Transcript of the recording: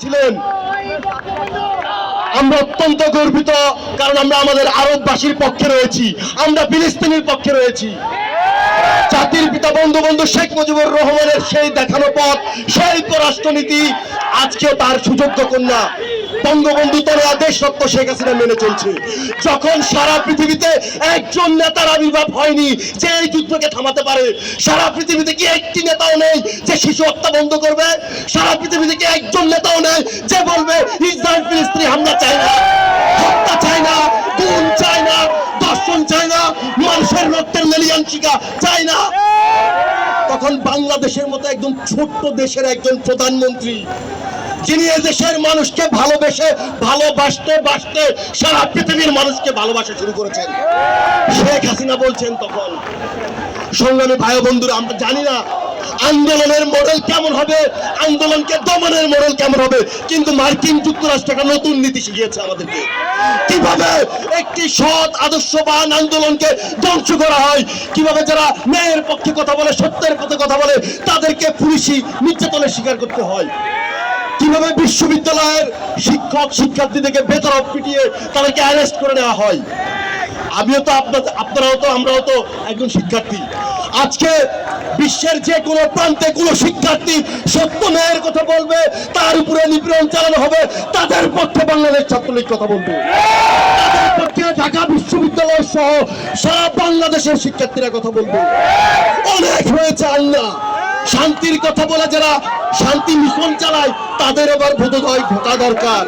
ছিলেন। আমরা অত্যন্ত গর্বিত, কারণ আমরা আমাদের আরববাসীর পক্ষে রয়েছি, আমরা ফিলিস্তিনের পক্ষে রয়েছি। জাতির পিতা বঙ্গবন্ধু শেখ মুজিবুর রহমানের সেই দেখানো পথ, সেই পররাষ্ট্রনীতি আজকেও তার সুযোগ্য কন্যা বঙ্গবন্ধু তনয়া দেশরত্ন শেখ হাসিনা মেনে চলছে। যখন সারা পৃথিবীতে একজন নেতার আবির্ভাব হয়নি যে এই যুদ্ধকে থামাতে পারে, সারা পৃথিবীতে কি একটি নেতাও নেই যে শিশু হত্যা বন্ধ করবে, সারা পৃথিবীতে কি একজন নেতাও নেই যে বলবে ইসরায়েল ফিলিস্তিনি হামলা চায় না, হত্যা চায় না, খুন চায় না, ধর্ষণ চায় না, মানুষের রক্তের লেলিয়ানশিকা চায় না। তখন বাংলাদেশের মতো একদম ছোট্ট দেশের একজন প্রধানমন্ত্রী, যিনি দেশের মানুষকে ভালোবাসতে সারা পৃথিবীর মানুষকে ভালোবাসা শুরু করেছেন, শেখ হাসিনা বলছেন তখন, সংগ্রামী ভাই বন্ধুরা, আমরা জানি না আন্দোলনের মডেল কেমন হবে, আন্দোলনকে দমনের মডেল কেমন হবে, কিন্তু মার্কিন যুক্তরাষ্ট্র একটা নতুন নীতি শিখিয়েছে আমাদেরকে, কিভাবে একটি সৎ আদর্শবান আন্দোলনকে ধ্বংস করা হয়, কিভাবে যারা ন্যায়ের পক্ষে কথা বলে, সত্যের পথে কথা বলে, তাদেরকে পুলিশি নির্যাতনের শিকার করতে হয়, কিভাবে বিশ্ববিদ্যালয়ের শিক্ষক শিক্ষার্থীদেরকে বেতরফ পিটিয়ে তাদেরকে অ্যারেস্ট করে নেওয়া হয়। আমিও তো আপনারাও তো আমরাও তো একজন শিক্ষার্থী। আজকে বিশ্বের যে কোনো প্রান্তে কোনো শিক্ষার্থী সত্য ন্যায়ের কথা বলবে, তার উপরে নিপীড়ন চালানো হবে, তাদের পক্ষে বাংলাদেশ ছাত্রলীগ কথা বলবে, তাদের পক্ষে ঢাকা বিশ্ববিদ্যালয় সহ সারা বাংলাদেশের শিক্ষার্থীরা কথা বলবে। অনেক হয়েছে আল্লাহ, শান্তির কথা বলে যারা শান্তি মিশন চালায় তাদের আবার বোধোদয় ঘটা দরকার।